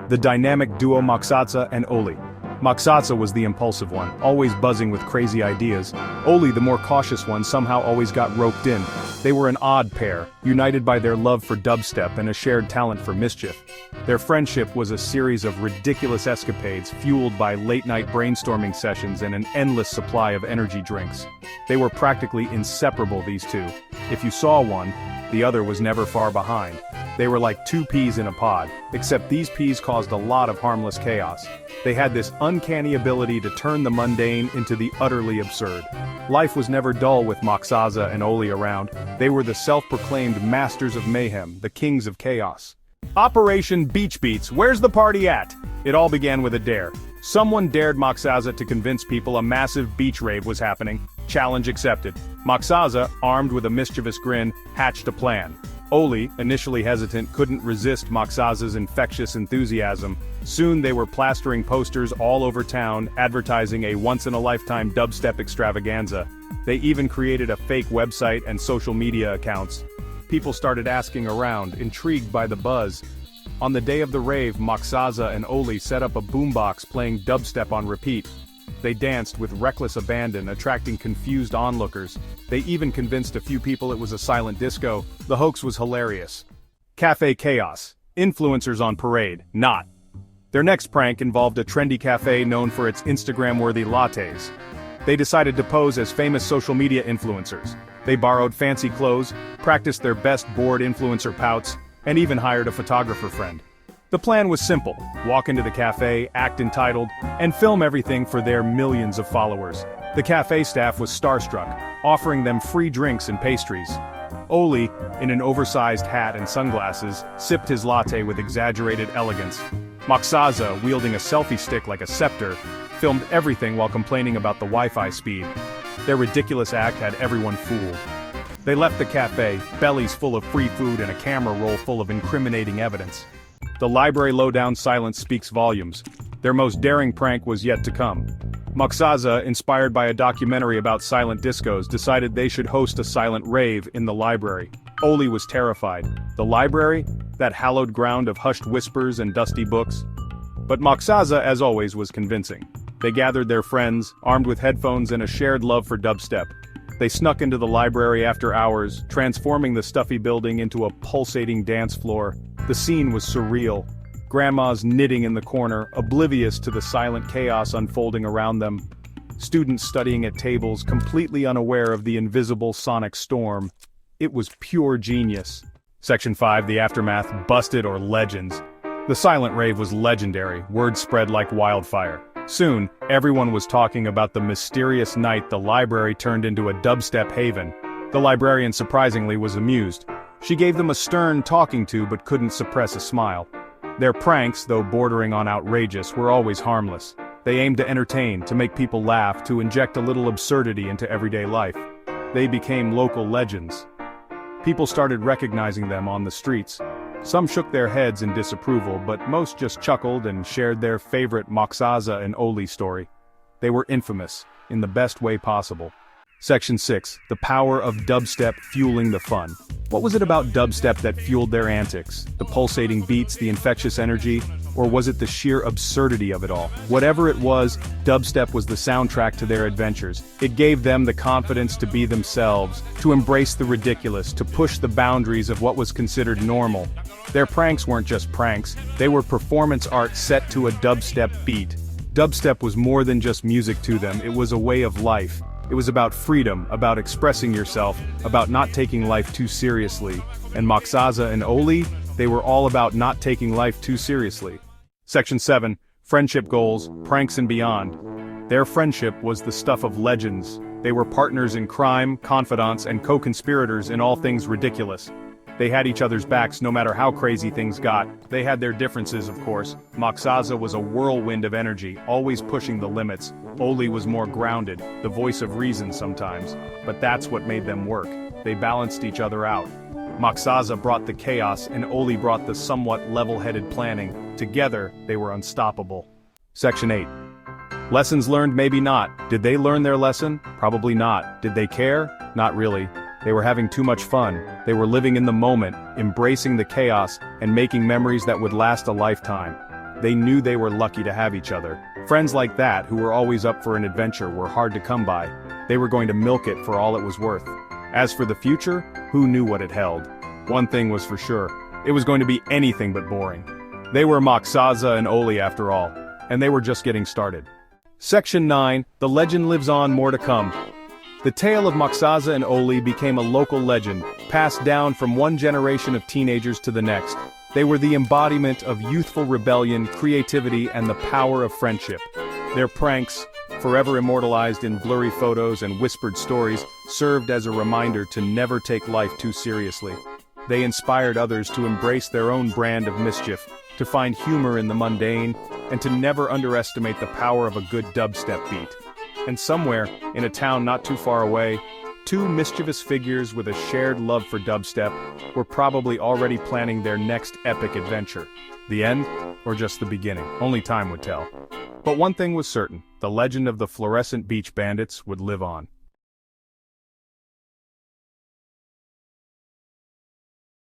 The dynamic duo Moxazza and Óli. Moxazza was the impulsive one, always buzzing with crazy ideas. Óli, the more cautious one, somehow always got roped in. They were an odd pair, united by their love for dubstep and a shared talent for mischief. Their friendship was a series of ridiculous escapades fueled by late-night brainstorming sessions and an endless supply of energy drinks. They were practically inseparable, these two. If you saw one, the other was never far behind. They were like two peas in a pod, except these peas caused a lot of harmless chaos. They had this uncanny ability to turn the mundane into the utterly absurd. Life was never dull with Moxazza and Óli around. They were the self-proclaimed masters of mayhem, the kings of chaos. Operation Beach Beats, where's the party at? It all began with a dare. Someone dared Moxazza to convince people a massive beach rave was happening. Challenge accepted. Moxazza, armed with a mischievous grin, hatched a plan. Óli, initially hesitant, couldn't resist Moxazza's infectious enthusiasm. Soon they were plastering posters all over town, advertising a once-in-a-lifetime dubstep extravaganza. They even created a fake website and social media accounts. People started asking around, intrigued by the buzz. On the day of the rave, Moxazza and Óli set up a boombox playing dubstep on repeat. They danced with reckless abandon, attracting confused onlookers. They even convinced a few people it was a silent disco. The hoax was hilarious. Cafe Chaos. Influencers on parade. Not. Their next prank involved a trendy cafe known for its Instagram-worthy lattes. They decided to pose as famous social media influencers. They borrowed fancy clothes, practiced their best bored influencer pouts, and even hired a photographer friend. The plan was simple: walk into the cafe, act entitled, and film everything for their millions of followers. The cafe staff was starstruck, offering them free drinks and pastries. Óli, in an oversized hat and sunglasses, sipped his latte with exaggerated elegance. Moxazza, wielding a selfie stick like a scepter, filmed everything while complaining about the Wi-Fi speed. Their ridiculous act had everyone fooled. They left the cafe, bellies full of free food and a camera roll full of incriminating evidence. The library lowdown silence speaks volumes. Their most daring prank was yet to come. Moxazza, inspired by a documentary about silent discos, decided they should host a silent rave in the library. Óli was terrified. The library? That hallowed ground of hushed whispers and dusty books? But Moxazza, as always, was convincing. They gathered their friends, armed with headphones and a shared love for dubstep. They snuck into the library after hours, transforming the stuffy building into a pulsating dance floor. The scene was surreal. Grandmas knitting in the corner, oblivious to the silent chaos unfolding around them. Students studying at tables, completely unaware of the invisible sonic storm. It was pure genius. Section 5, the aftermath, busted or legends. The silent rave was legendary, word spread like wildfire. Soon, everyone was talking about the mysterious night the library turned into a dubstep haven. The librarian surprisingly was amused. She gave them a stern talking to but couldn't suppress a smile. Their pranks, though bordering on outrageous, were always harmless. They aimed to entertain, to make people laugh, to inject a little absurdity into everyday life. They became local legends. People started recognizing them on the streets. Some shook their heads in disapproval, but most just chuckled and shared their favorite Moxazza and Óli story. They were infamous, in the best way possible. Section 6, the power of dubstep fueling the fun. What was it about dubstep that fueled their antics? The pulsating beats, the infectious energy, or was it the sheer absurdity of it all? Whatever it was, dubstep was the soundtrack to their adventures. It gave them the confidence to be themselves, to embrace the ridiculous, to push the boundaries of what was considered normal. Their pranks weren't just pranks, they were performance art set to a dubstep beat. Dubstep was more than just music to them, it was a way of life. It was about freedom, about expressing yourself, about not taking life too seriously. And Moxazza and Óli, they were all about not taking life too seriously. Section 7, friendship goals, pranks and beyond. Their friendship was the stuff of legends. They were partners in crime, confidants, and co-conspirators in all things ridiculous. They had each other's backs no matter how crazy things got. They had their differences, of course. Moxazza was a whirlwind of energy, always pushing the limits. Óli was more grounded, the voice of reason sometimes. But that's what made them work. They balanced each other out. Moxazza brought the chaos and Óli brought the somewhat level-headed planning. Together, they were unstoppable. Section 8. Lessons learned, maybe not. Did they learn their lesson? Probably not. Did they care? Not really. They were having too much fun. They were living in the moment, embracing the chaos, and making memories that would last a lifetime. They knew they were lucky to have each other. Friends like that, who were always up for an adventure, were hard to come by. They were going to milk it for all it was worth. As for the future, who knew what it held? One thing was for sure. It was going to be anything but boring. They were Moxazza and Óli after all, and they were just getting started. Section 9, The Legend Lives On, More to Come. The tale of Moxazza and Óli became a local legend, passed down from one generation of teenagers to the next. They were the embodiment of youthful rebellion, creativity, and the power of friendship. Their pranks, forever immortalized in blurry photos and whispered stories, served as a reminder to never take life too seriously. They inspired others to embrace their own brand of mischief, to find humor in the mundane, and to never underestimate the power of a good dubstep beat. And somewhere, in a town not too far away, two mischievous figures with a shared love for dubstep were probably already planning their next epic adventure. The end, or just the beginning? Only time would tell. But one thing was certain, the legend of the Fluorescent Beach Bandits would live on.